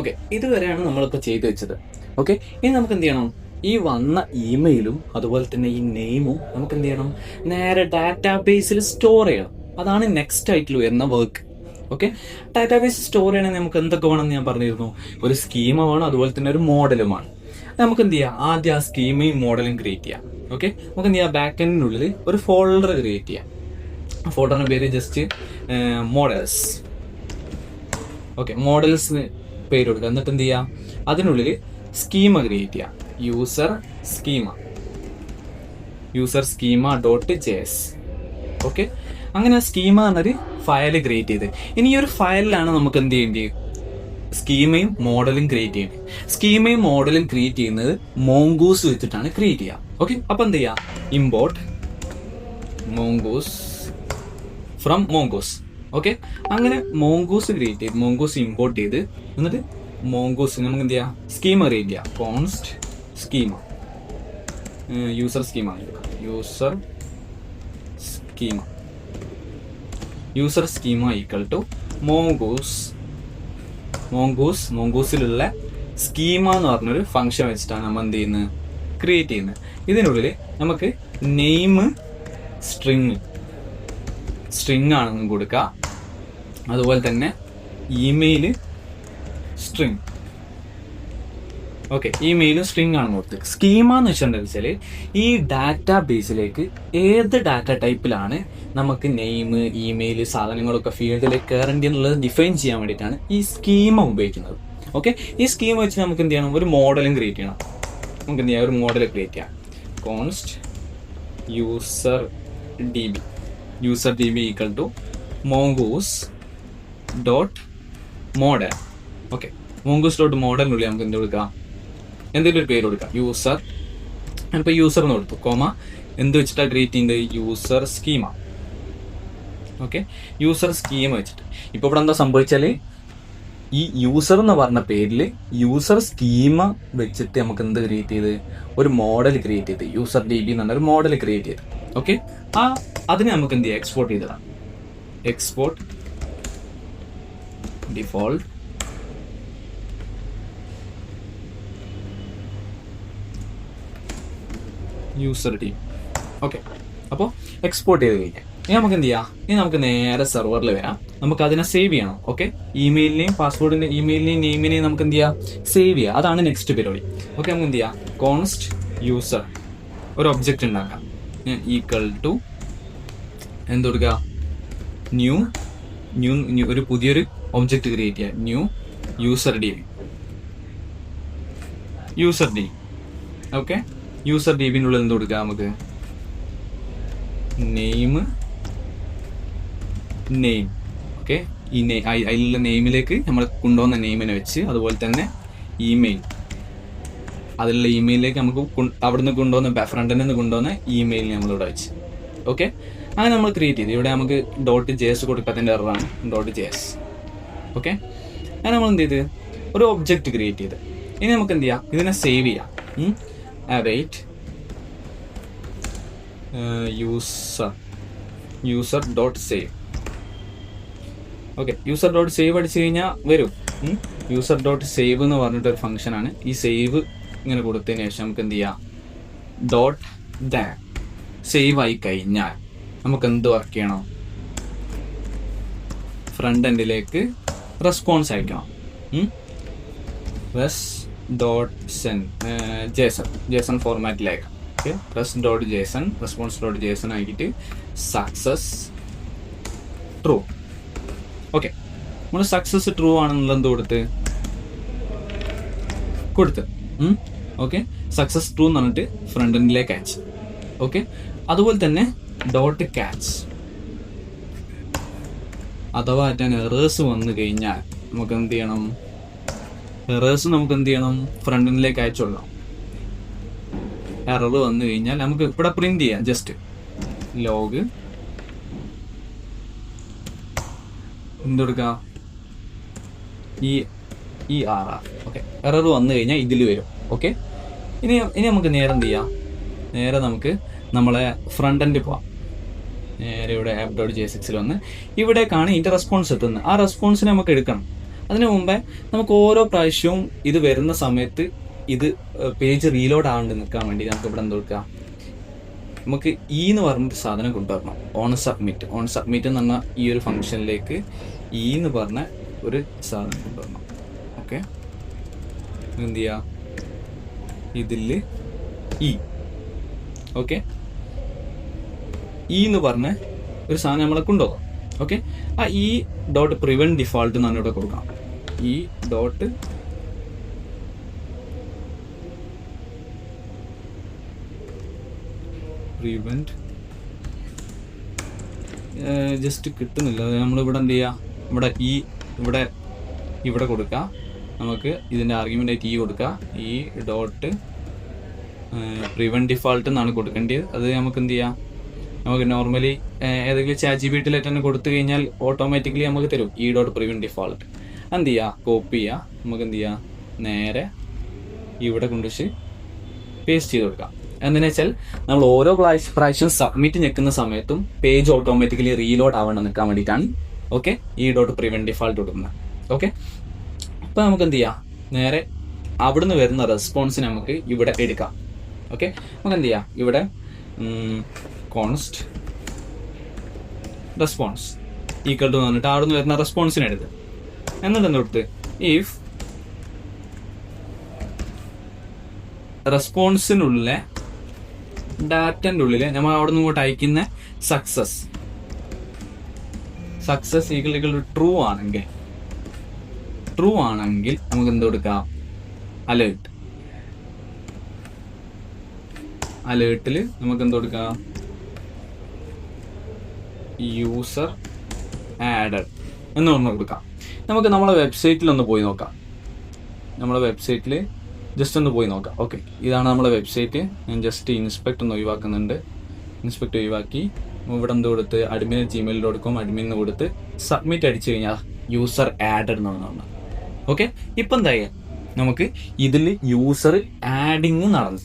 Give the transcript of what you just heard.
Okay, ഇതുവരെയാണ് നമ്മളിപ്പോൾ ചെയ്തു വെച്ചത്. ഓക്കെ, ഇനി നമുക്ക് എന്ത് ചെയ്യണം? ഈ വന്ന ഇമെയിലും അതുപോലെ തന്നെ ഈ നെയിമും നമുക്ക് എന്ത് ചെയ്യണം? നേരെ ഡാറ്റാബേസിൽ സ്റ്റോർ ചെയ്യണം. അതാണ് നെക്സ്റ്റ് ആയിട്ടുള്ള വരുന്ന വർക്ക്. ഓക്കെ, ഡാറ്റാബേസ് സ്റ്റോർ ചെയ്യണമെങ്കിൽ നമുക്ക് എന്തൊക്കെ വേണമെന്ന് ഞാൻ പറഞ്ഞിരുന്നു. ഒരു സ്കീമ വേണം, അതുപോലെ തന്നെ ഒരു മോഡലുമാണ്. നമുക്ക് എന്ത് ചെയ്യാം? ആദ്യം ആ സ്കീമയും മോഡലും ക്രിയേറ്റ് ചെയ്യാം. ഓക്കെ, നമുക്ക് എന്ത് ചെയ്യാം? ബാക്ക് എൻഡിനുള്ളിൽ ഒരു ഫോൾഡർ ക്രിയേറ്റ് ചെയ്യാം. ഫോൾഡറിന്റെ പേര് ജസ്റ്റ് മോഡൽസ്. ഓക്കെ, മോഡൽസ് പേര് കൊടുക്കുക. എന്നിട്ട് എന്ത് ചെയ്യാം? അതിനുള്ളിൽ സ്കീമ ക്രിയേറ്റ് ചെയ്യാം. User schema dot JS. Okay, അങ്ങനെ സ്കീമ എന്നൊരു ഫയൽ ക്രിയേറ്റ് ചെയ്ത് ഇനി ഈ ഒരു ഫയലിലാണ് നമുക്ക് എന്ത് ചെയ്യേണ്ടത്? സ്കീമയും മോഡലും ക്രിയേറ്റ് ചെയ്യുന്നത്. സ്കീമയും മോഡലും ക്രിയേറ്റ് ചെയ്യുന്നത് മോംഗൂസ് വെച്ചിട്ടാണ് ക്രിയേറ്റ് ചെയ്യുക. ഓക്കെ, അപ്പൊ എന്ത് ചെയ്യാം? Import mongoose from mongoose. Okay, അങ്ങനെ മോംഗൂസ് ക്രിയേറ്റ് ചെയ്ത് മോംഗൂസ് ഇമ്പോർട്ട് ചെയ്ത് എന്നിട്ട് മോംഗൂസ് നമുക്ക് എന്ത് ചെയ്യാം? സ്കീമ ക്രിയേറ്റ് ചെയ്യാം. Const schema user schema equal to മോംഗൂസിലുള്ള സ്കീമ എന്ന് പറഞ്ഞൊരു ഫംഗ്ഷൻ വെച്ചിട്ടാണ് നമ്മൾ എന്ത് ചെയ്യുന്നത്? ക്രിയേറ്റ് ചെയ്യുന്നത്. ഇതിനുള്ളിൽ നമുക്ക് നെയിം സ്ട്രിങ് ആണെന്നും കൊടുക്കുക, അതുപോലെ തന്നെ ഇമെയിൽ സ്ട്രിങ്. ഓക്കെ, ഇമെയിലും സ്ട്രിങ് ആണ് കൊടുത്ത്. സ്കീമ എന്ന് വെച്ചിട്ടുണ്ടെങ്കിൽ ഈ ഡാറ്റാ ബേസിലേക്ക് ഏത് ഡാറ്റ ടൈപ്പിലാണ് നമുക്ക് നെയിം, ഇമെയിൽ, സാധനങ്ങളൊക്കെ ഫീൽഡിലേക്ക് കയറേണ്ടി എന്നുള്ളത് ഡിഫൈൻ ചെയ്യാൻ വേണ്ടിയിട്ടാണ് ഈ സ്കീമ ഉപയോഗിക്കുന്നത്. ഓക്കെ, ഈ സ്കീമ വെച്ച് നമുക്ക് എന്ത് ചെയ്യണം? ഒരു മോഡലും ക്രിയേറ്റ് ചെയ്യണം. നമുക്ക് എന്ത് ചെയ്യാം? ഒരു മോഡൽ ക്രിയേറ്റ് ചെയ്യാം. Const user D B equal to mongoose dot model. Okay, mongoose dot മോഡലിനുള്ളിൽ നമുക്ക് എന്ത് കൊടുക്കാം? എന്തെങ്കിലും ഒരു പേര് കൊടുക്കാം. യൂസർ, ഞാനിപ്പോൾ യൂസർ എന്ന് കൊടുത്തു, കോമ എന്ത് വെച്ചിട്ടാണ് ക്രിയേറ്റ് ചെയ്യുന്നത്? User schema. Okay, user schema വെച്ചിട്ട് ഇപ്പോൾ ഇവിടെ എന്താ സംഭവിച്ചാൽ ഈ യൂസർ എന്ന് പറഞ്ഞ പേരിൽ യൂസർ സ്കീമ വെച്ചിട്ട് നമുക്ക് എന്ത് ക്രിയേറ്റ് ചെയ്ത്? ഒരു മോഡൽ ക്രിയേറ്റ് ചെയ്ത് യൂസർ ഡി ബി എന്ന് പറഞ്ഞ ഒരു മോഡൽ ക്രിയേറ്റ് ചെയ്ത്. ഓക്കെ, അതിനെ നമുക്ക് എന്ത് ചെയ്യാം? എക്സ്പോർട്ട് ചെയ്തതാണ്. Export default user D. Okay, അപ്പോൾ എക്സ്പോർട്ട് ചെയ്ത് കഴിഞ്ഞാൽ ഇനി നമുക്ക് എന്ത് ചെയ്യാം? ഇനി നമുക്ക് നേരെ സെർവറിൽ വരാം. നമുക്ക് അതിനെ സേവ് ചെയ്യണം. ഓക്കെ, ഇമെയിലിനെയും ഇമെയിലിനെയും നെയിമിനെയും നമുക്ക് എന്ത് ചെയ്യാം? സേവ് ചെയ്യുക. അതാണ് നെക്സ്റ്റ് പരിപാടി. ഓക്കെ, നമുക്ക് എന്ത് ചെയ്യാം? കോൺസ്റ്റ് യൂസർ ഒരു ഒബ്ജക്റ്റ് ഉണ്ടാക്കാം. ഈക്വൽ ടു എന്ത് കൊടുക്കുക? ന്യൂ ഒരു പുതിയൊരു ഒബ്ജക്റ്റ് ക്രിയേറ്റ് ചെയ്യുക. New user D. Okay, user D ബിനുള്ളിൽ എന്ത് കൊടുക്കുക? നമുക്ക് നെയിം. ഓക്കെ, ഈ അതിലുള്ള നെയിമിലേക്ക് നമ്മൾ കൊണ്ടുവന്ന നെയിമിനെ വെച്ച്, അതുപോലെ തന്നെ ഇമെയിൽ, അതിലുള്ള ഇമെയിലിലേക്ക് നമുക്ക് അവിടുന്ന് കൊണ്ടുവന്ന ഫ്രണ്ടിൽ നിന്ന് കൊണ്ടുവന്ന ഇമെയിലിനെ നമ്മളിവിടെ വെച്ച്. ഓക്കെ, അങ്ങനെ നമ്മൾ ക്രിയേറ്റ് ചെയ്ത് ഇവിടെ നമുക്ക് .js കൊടുക്കാത്തതിൻ്റെ എററാണ് .js. ഓക്കെ, അങ്ങനെ നമ്മൾ എന്ത് ചെയ്ത്? ഒരു ഒബ്ജക്റ്റ് ക്രിയേറ്റ് ചെയ്ത് ഇനി നമുക്ക് എന്ത് ചെയ്യാം? ഇതിനെ സേവ് ചെയ്യാം. await user dot save. Okay, user dot save അടിച്ചു കഴിഞ്ഞാൽ വരും. യൂസർ ഡോട്ട് സേവ് എന്ന് പറഞ്ഞിട്ടൊരു ഫംഗ്ഷനാണ്. ഈ സേവ് ഇങ്ങനെ കൊടുത്തതിന് ശേഷം നമുക്ക് എന്ത് ചെയ്യാം? സേവ് ആയി കഴിഞ്ഞാൽ നമുക്ക് എന്ത് വർക്ക് ചെയ്യണം? ഫ്രണ്ട് എൻഡിലേക്ക് റെസ്പോൺസ് അയക്കണം. JSON ഫോർമാറ്റിലേക്ക്. ഓക്കെ, response.json ആക്കിയിട്ട് സക്സസ് ട്രൂ. ഓക്കെ, നമ്മൾ സക്സസ് ട്രൂ ആണെന്നുള്ള എന്ത് കൊടുത്ത് ഓക്കെ, സക്സസ് ട്രൂ എന്ന് പറഞ്ഞിട്ട് ഫ്രണ്ട് എൻഡിലേക്ക് അയച്ചു. ഓക്കെ, അതുപോലെ തന്നെ .catch അഥവാ എറേഴ്സ് വന്നു കഴിഞ്ഞാൽ നമുക്ക് എന്ത് ചെയ്യണം? ഫ്രണ്ട് എൻഡിലേക്ക് അയച്ചു കൊടുക്കണം. എറർ വന്നു കഴിഞ്ഞാൽ നമുക്ക് ഇവിടെ പ്രിന്റ് ചെയ്യാം. ജസ്റ്റ് ലോഗ് എന്തെടുക്കാം? ഈ RR. ഓക്കെ, എറർ വന്നു കഴിഞ്ഞാൽ ഇതിൽ വരും. ഓക്കെ, ഇനി നമുക്ക് നേരെ എന്ത് ചെയ്യാം? നേരെ നമുക്ക് നമ്മളെ ഫ്രണ്ട് എൻഡിൽ പോവാം. നേരെ ഇവിടെ app.jsx വന്ന് ഇവിടേക്കാണ് ഇതിൻ്റെ റെസ്പോൺസ് എത്തുന്നത്. ആ റെസ്പോൺസിനെ നമുക്ക് എടുക്കണം. അതിനു മുമ്പേ നമുക്ക് ഓരോ പ്രാവശ്യവും ഇത് വരുന്ന സമയത്ത് ഇത് പേജ് റീലോഡ് ആവാണ്ട് നിൽക്കാൻ വേണ്ടി നമുക്ക് ഇവിടെ എന്ത് കൊടുക്കുക, നമുക്ക് എന്ന് പറഞ്ഞൊരു സാധനം കൊണ്ടുവരണം. ഓൺ സബ്മിറ്റ് എന്ന് പറഞ്ഞ ഈ ഒരു ഫംഗ്ഷനിലേക്ക് എന്ന് പറഞ്ഞ ഒരു സാധനം കൊണ്ടുവരണം. ഓക്കെ, എന്ത് ചെയ്യുക, ഇതിൽ ഓക്കെ എന്ന് പറഞ്ഞ ഒരു സാധനം നമ്മളെ കൊണ്ടുപോകാം. ഓക്കെ, ആ ഡോട്ട് പ്രിവെന്റ് ഡിഫോൾട്ട് എന്നാണ് ഇവിടെ കൊടുക്കാം. ഡോട്ട് പ്രിവെന്റ് ജസ്റ്റ് കിട്ടുന്നില്ല. നമ്മളിവിടെ എന്ത് ചെയ്യുക, ഇവിടെ കൊടുക്കുക. നമുക്ക് ഇതിൻ്റെ ആർഗ്യുമെൻ്റ് ആയിട്ട് കൊടുക്കുക. ഡോട്ട് പ്രിവെന്റ് ഡിഫോൾട്ട് എന്നാണ് കൊടുക്കേണ്ടത്. അത് നമുക്ക് എന്ത് ചെയ്യാം, നമുക്ക് നോർമലി ഏതെങ്കിലും ChatGPT തന്നെ കൊടുത്തു കഴിഞ്ഞാൽ ഓട്ടോമാറ്റിക്കലി നമുക്ക് തരും ഡോട്ട് പ്രിവെന്റ് ഡിഫോൾട്ട്. എന്ത് ചെയ്യുക, കോപ്പി ചെയ്യുക. നമുക്ക് എന്ത് ചെയ്യുക, നേരെ ഇവിടെ കൊണ്ടുവച്ച് പേസ്റ്റ് ചെയ്ത് കൊടുക്കാം. എന്തെന്ന് വെച്ചാൽ നമ്മൾ ഓരോ പ്രാവശ്യം സബ്മിറ്റ് ഞെക്കുന്ന സമയത്തും പേജ് ഓട്ടോമാറ്റിക്കലി റീലോഡ് ആവണം നിൽക്കാൻ വേണ്ടിയിട്ടാണ്. ഓക്കെ, ഡോട്ട് പ്രിവെന്റ് ഡിഫോൾട്ട് കൊടുക്കുന്നത്. ഓക്കെ, അപ്പോൾ നമുക്ക് എന്ത് ചെയ്യാം, നേരെ അവിടുന്ന് വരുന്ന റെസ്പോൺസിനെ നമുക്ക് ഇവിടെ എടുക്കാം. ഓക്കെ, നമുക്ക് എന്ത് ചെയ്യാം, ഇവിടെ കോൺസ്റ്റ് റെസ്പോൺസ് ഈക്വൽ ടു വന്നിട്ട് അവിടുന്ന് വരുന്ന റെസ്പോൺസിനെ എടുത്ത് എന്നിട്ട് എന്ത് കൊടുത്ത് ഇഫ് റെസ്പോൺസിനുള്ള ഡാറ്റൻ്റെ ഉള്ളിൽ നമ്മൾ അവിടെ നിന്ന് ഇങ്ങോട്ട് അയക്കുന്ന സക്സസ് ഈക്വൽ ട്രൂ ആണെങ്കിൽ നമുക്ക് എന്ത് കൊടുക്കാം, അലേർട്ടിൽ നമുക്ക് എന്ത് കൊടുക്കാം, യൂസർ ആഡഡ് എന്ന് പറഞ്ഞ് കൊടുക്കാം. നമുക്ക് നമ്മളെ വെബ്സൈറ്റിൽ ഒന്ന് പോയി നോക്കാം. നമ്മളെ വെബ്സൈറ്റിൽ ജസ്റ്റ് ഒന്ന് പോയി നോക്കാം. ഓക്കെ, ഇതാണ് നമ്മളെ വെബ്സൈറ്റ്. ഞാൻ ജസ്റ്റ് ഇൻസ്പെക്ട് ഒന്ന് ഒഴിവാക്കുന്നുണ്ട്. ഇൻസ്പെക്ട് ഒഴിവാക്കി ഇവിടെ എന്ത് കൊടുത്ത് gmail.com അഡ്മിൻ കൊടുത്ത് സബ്മിറ്റ് അടിച്ചു കഴിഞ്ഞാൽ യൂസർ ആഡഡ് എന്ന് പറഞ്ഞാൽ ഓക്കെ. ഇപ്പം എന്താ നമുക്ക് ഇതിൽ യൂസർ ആഡിങ് നടന്നു.